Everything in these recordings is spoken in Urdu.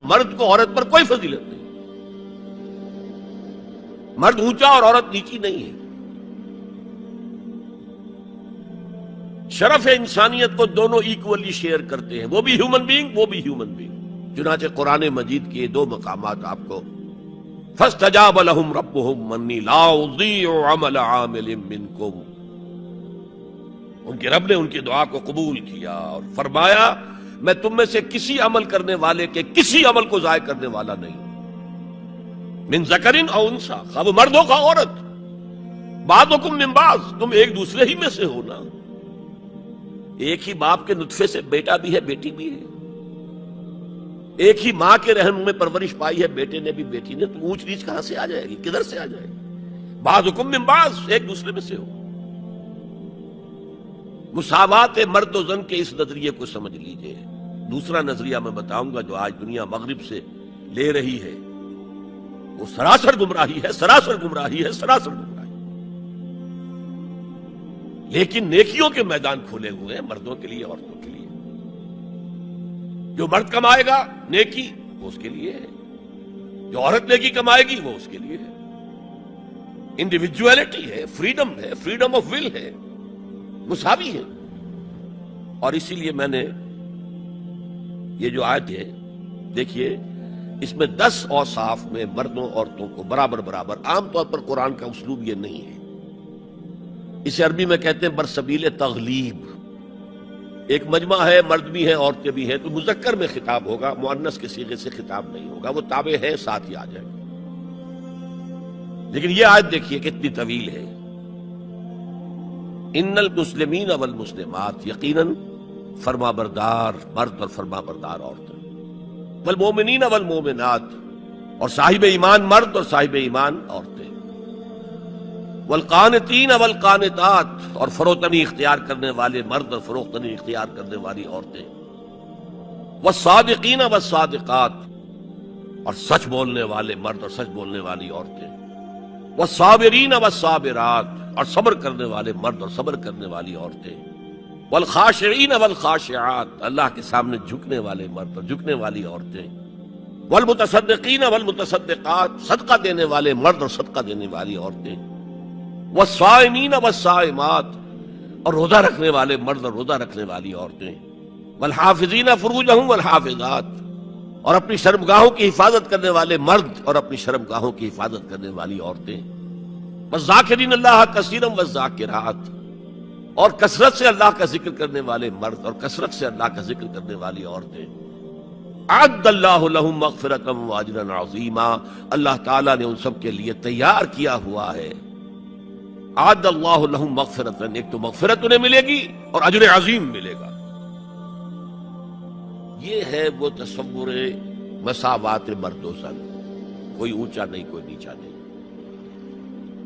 مرد کو عورت پر کوئی فضیلت نہیں، مرد اونچا اور عورت نیچی نہیں ہے۔ شرف انسانیت کو دونوں ایکولی شیئر کرتے ہیں، وہ بھی ہیومن بینگ، وہ بھی ہیومن بینگ۔ چنانچہ قرآن مجید کے دو مقامات آپ کو فاستجاب لهم ربهم انی لا اضیع عمل عامل منکم، ان کے رب نے ان کی دعا کو قبول کیا اور فرمایا میں تم میں سے کسی عمل کرنے والے کے کسی عمل کو ضائع کرنے والا نہیں۔ من ذکر او انثی، خواہ وہ مرد ہو خواہ عورت، بعضکم من بعض، تم ایک دوسرے ہی میں سے ہو نا، ایک ہی باپ کے نطفے سے بیٹا بھی ہے بیٹی بھی ہے، ایک ہی ماں کے رحم میں پرورش پائی ہے بیٹے نے بھی بیٹی نے، تو اونچ نیچ کہاں سے آ جائے گی، کدھر سے آ جائے گی؟ بعضکم من بعض، ایک دوسرے میں سے ہو۔ مساوات مرد و زن کے اس نظریے کو سمجھ لیجئے۔ دوسرا نظریہ میں بتاؤں گا جو آج دنیا مغرب سے لے رہی ہے، وہ سراسر گمراہی ہے، سراسر گمراہی ہے، سراسر گمراہی۔ لیکن نیکیوں کے میدان کھولے ہوئے ہیں مردوں کے لیے عورتوں کے لیے۔ جو مرد کمائے گا نیکی وہ اس کے لیے ہے، جو عورت نیکی کمائے گی وہ اس کے لیے ہے۔ انڈیویجویلٹی ہے، فریڈم ہے، فریڈم آف ول ہے، مساوی ہے۔ اور اسی لیے میں نے یہ جو آیت ہے دیکھیے، اس میں 10 اوصاف میں مردوں عورتوں کو برابر برابر، عام طور پر قرآن کا اسلوب یہ نہیں ہے، اسے عربی میں کہتے ہیں برسبیل تغلیب۔ ایک مجمع ہے، مرد بھی ہیں عورتیں بھی ہیں، تو مذکر میں خطاب ہوگا، مؤنث کے صیغے سے خطاب نہیں ہوگا، وہ تابع ہے ساتھ ہی آ جائے گا۔ لیکن یہ آیت دیکھیے کتنی طویل ہے۔ ان المسلمین والمسلمات، یقیناً فرما بردار مرد اور فرما بردار عورتیں، والمؤمنین والمؤمنات، اور صاحب ایمان مرد اور صاحب ایمان عورتیں، والقانتین والقانتات، اور فروتنی اختیار کرنے والے مرد اور فروختنی اختیار کرنے والی عورتیں، والصادقین والصادقات، اور سچ بولنے والے مرد اور سچ بولنے والی عورتیں، والصابرین والصابرات، اور صبر کرنے والے مرد اور صبر کرنے والی عورتیں، والخاشعین والخاشعات، اللہ کے سامنے جھکنے والے مرد اور جھکنے والی عورتیں، والمتصدقین والمتصدقات، صدقہ دینے والے مرد اور صدقہ دینے والی عورتیں، والصائمین والصائمات، اور روزہ رکھنے والے مرد اور روزہ رکھنے والی عورتیں، والحافظین فروجہم والحافظات، اور اپنی شرمگاہوں کی حفاظت کرنے والے مرد اور اپنی شرمگاہوں کی حفاظت کرنے والی عورتیں، والذاکرین اللہ کثیرا والذاکرات، اور کثرت سے اللہ کا ذکر کرنے والے مرد اور کثرت سے اللہ کا ذکر کرنے والی عورتیں۔ اعد اللہ لہم مغفرۃ واجرا عظیما، اللہ تعالیٰ نے ان سب کے لیے تیار کیا ہوا ہے۔ اعد اللہ لہم مغفرۃ، ایک تو مغفرت انہیں ملے گی اور اجر عظیم ملے گا۔ یہ ہے وہ تصور مساوات مرد و زن، کوئی اونچا نہیں کوئی نیچا نہیں۔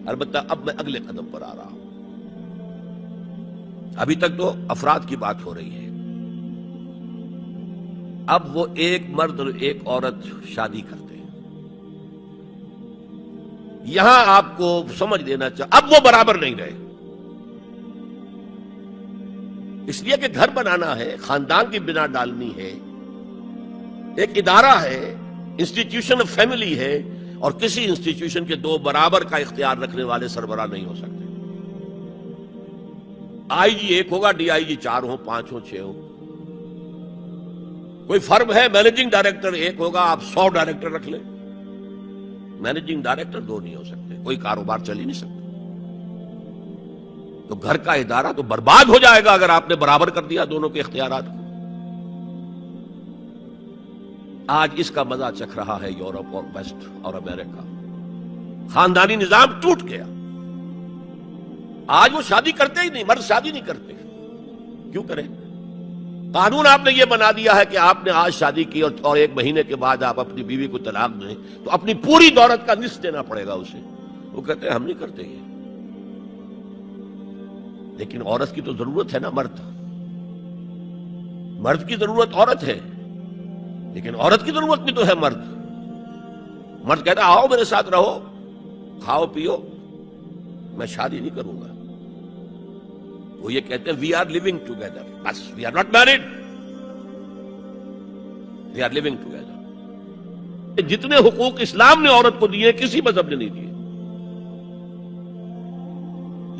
البتہ اب میں اگلے قدم پر آ رہا ہوں۔ ابھی تک تو افراد کی بات ہو رہی ہے، اب وہ ایک مرد اور ایک عورت شادی کرتے ہیں۔ یہاں آپ کو سمجھ لینا چاہیے اب وہ برابر نہیں رہے، اس لیے کہ گھر بنانا ہے، خاندان کی بنا ڈالنی ہے، ایک ادارہ ہے، انسٹیٹیوشن آف فیملی ہے، اور کسی انسٹیٹیوشن کے دو برابر کا اختیار رکھنے والے سربراہ نہیں ہو سکتے۔ آئی جی ایک ہوگا، ڈی آئی جی 4 ہوں، 5 ہوں، 6 ہوں۔ کوئی فرم ہے، مینیجنگ ڈائریکٹر ایک ہوگا، آپ 100 ڈائریکٹر رکھ لیں، مینیجنگ ڈائریکٹر 2 نہیں ہو سکتے، کوئی کاروبار چل ہی نہیں سکتا۔ تو گھر کا ادارہ تو برباد ہو جائے گا اگر آپ نے برابر کر دیا دونوں کے اختیارات کو۔ آج اس کا مزہ چکھ رہا ہے یورپ اور ویسٹ اور امریکہ، خاندانی نظام ٹوٹ گیا۔ آج وہ شادی کرتے ہی نہیں، مرد شادی نہیں کرتے، کیوں کریں؟ قانون آپ نے یہ بنا دیا ہے کہ آپ نے آج شادی کی اور 1 مہینے کے بعد آپ اپنی بیوی کو طلاق دیں تو اپنی پوری دولت کا نصف دینا پڑے گا اسے۔ وہ کہتے ہیں ہم نہیں کرتے یہ۔ لیکن عورت کی تو ضرورت ہے نا، مرد کی ضرورت عورت ہے، لیکن عورت کی ضرورت بھی تو ہے مرد۔ مرد کہتا ہے آؤ میرے ساتھ رہو، کھاؤ پیو، میں شادی نہیں کروں گا۔ وہ یہ کہتے ہیں وی آر لیونگ ٹوگیدر، بس we are not married, we are living together. جتنے حقوق اسلام نے عورت کو دیے کسی مذہب نے نہیں دیے،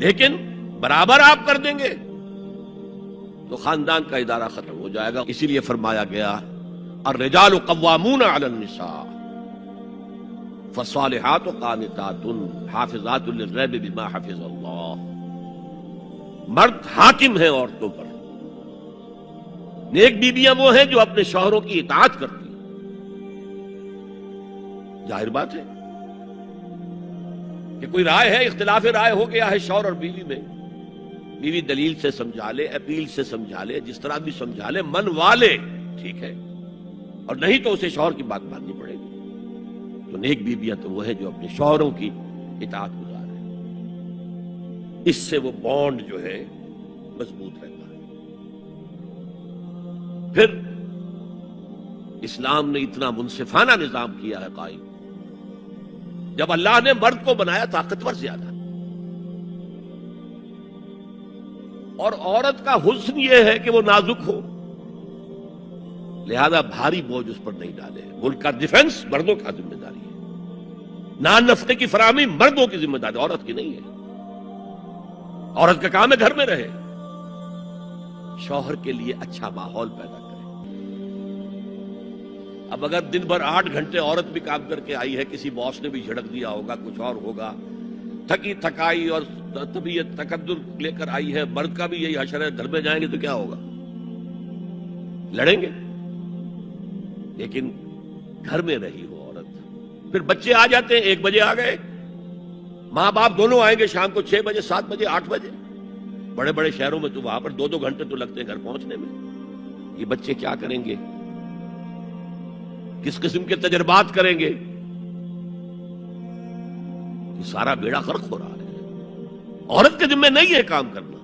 لیکن برابر آپ کر دیں گے تو خاندان کا ادارہ ختم ہو جائے گا۔ اسی لیے فرمایا گیا الرجال قوامون علی النساء فالصالحات قانتات حافظات للغیب بما حفظ اللہ۔ مرد حاکم ہیں عورتوں پر، نیک بیویاں وہ ہیں جو اپنے شوہروں کی اطاعت کرتی ہیں۔ ظاہر بات ہے کہ کوئی رائے ہے، اختلاف رائے ہو گیا ہے شوہر اور بیوی میں، بیوی دلیل سے سمجھا لے، اپیل سے سمجھا لے، جس طرح بھی سمجھا لے، منوا لے، ٹھیک ہے، اور نہیں تو اسے شوہر کی بات ماننی پڑے گی۔ تو نیک بیویاں تو وہ ہیں جو اپنے شوہروں کی اطاعت گزار ہیں، اس سے وہ بانڈ جو ہے مضبوط رہتا ہے۔ پھر اسلام نے اتنا منصفانہ نظام کیا ہے قائم، جب اللہ نے مرد کو بنایا طاقتور زیادہ، اور عورت کا حسن یہ ہے کہ وہ نازک ہو، لہذا بھاری بوجھ اس پر نہیں ڈالے۔ ملک کا ڈیفنس مردوں کا ذمہ داری ہے، نان نفقے کی فراہمی مردوں کی ذمہ داری، عورت کی نہیں ہے۔ عورت کا کام ہے گھر میں رہے، شوہر کے لیے اچھا ماحول پیدا کرے۔ اب اگر دن بھر 8 گھنٹے عورت بھی کام کر کے آئی ہے، کسی باس نے بھی جھڑک دیا ہوگا، کچھ اور ہوگا، تھکی تھکائی اور طبیعت تقدر لے کر آئی ہے، مرد کا بھی یہی حشر ہے، گھر میں جائیں گے تو کیا ہوگا؟ لڑیں گے۔ لیکن گھر میں رہی ہو عورت، پھر بچے آ جاتے ہیں، 1 بجے آ گئے، ماں باپ دونوں آئیں گے شام کو 6 بجے، 7 بجے، 8 بجے۔ بڑے بڑے شہروں میں تو وہاں پر 2 گھنٹے تو لگتے ہیں گھر پہنچنے میں۔ یہ بچے کیا کریں گے؟ کس قسم کے تجربات کریں گے؟ یہ سارا بیڑا غرق ہو رہا ہے۔ عورت کے ذمہ نہیں ہے کام کرنا،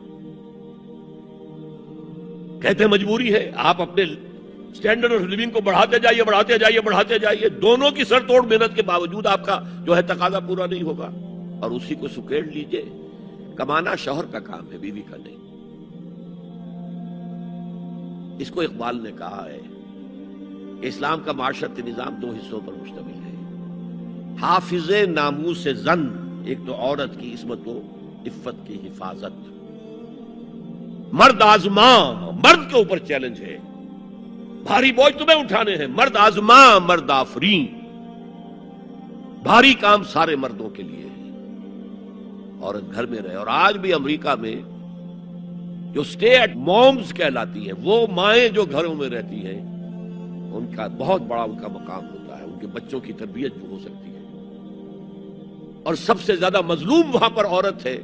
کہتے ہیں مجبوری ہے۔ آپ اپنے سٹینڈرڈ آف لیونگ کو بڑھاتے جائیے، بڑھاتے جائیے، بڑھاتے جائیے، دونوں کی سر توڑ محنت کے باوجود آپ کا جو ہے تقاضا پورا نہیں ہوگا، اور اسی کو سکیڑ لیجئے۔ کمانا شوہر کا کام ہے، بیوی کا نہیں۔ اس کو اقبال نے کہا ہے کہ اسلام کا معاشرتی نظام 2 حصوں پر مشتمل ہے، حافظ ناموس زن، ایک تو عورت کی عصمت و عفت کی حفاظت، مرد آزما، مرد کے اوپر چیلنج ہے، بھاری بوجھ تمہیں اٹھانے ہیں، مرد آزما مرد آفرین، بھاری کام سارے مردوں کے لیے ہے، عورت گھر میں رہے۔ اور آج بھی امریکہ میں جو اسٹے ایٹ مومز کہلاتی ہیں، وہ مائیں جو گھروں میں رہتی ہیں، ان کا بہت بڑا ان کا مقام ہوتا ہے، ان کے بچوں کی تربیت جو ہو سکتی ہے۔ اور سب سے زیادہ مظلوم وہاں پر عورت ہے۔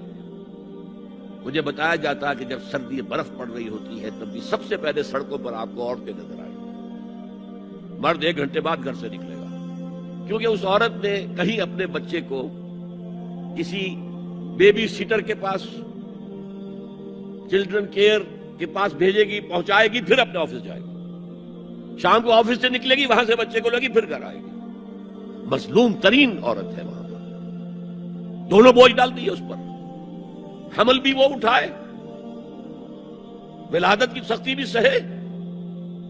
مجھے بتایا جاتا ہے کہ جب سردی برف پڑ رہی ہوتی ہے تب بھی سب سے پہلے سڑکوں پر آپ کو عورتیں نظر آئیں گی، مرد 1 گھنٹے بعد گھر سے نکلے گا، کیونکہ اس عورت نے کہیں اپنے بچے کو کسی بیبی سیٹر کے پاس، چلڈرن کیئر کے پاس بھیجے گی، پہنچائے گی، پھر اپنے آفس جائے گی، شام کو آفس سے نکلے گی، وہاں سے بچے کو لگی، پھر گھر آئے گی۔ مظلوم ترین عورت ہے وہاں پر، دونوں بوجھ ڈال دیے اس پر، حمل بھی وہ اٹھائے، ولادت کی سختی بھی سہے،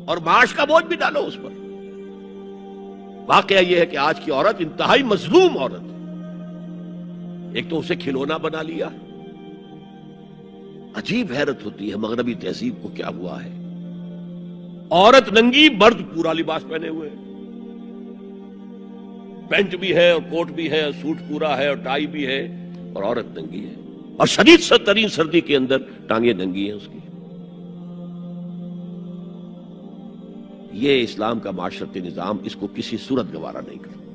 اور معاش کا بوجھ بھی ڈالو اس پر۔ واقعہ یہ ہے کہ آج کی عورت انتہائی مظلوم عورت ہے۔ ایک تو اسے کھلونا بنا لیا، عجیب حیرت ہوتی ہے مغربی تہذیب کو کیا ہوا ہے۔ عورت ننگی، مرد پورا لباس پہنے ہوئے، پینٹ بھی ہے اور کوٹ بھی ہے، سوٹ پورا ہے اور ٹائی بھی ہے، اور عورت ننگی ہے، اور شدید ترین سردی کے اندر ٹانگیں ننگی ہیں اس کی۔ یہ اسلام کا معاشرتی نظام اس کو کسی صورت گوارا نہیں کرتا۔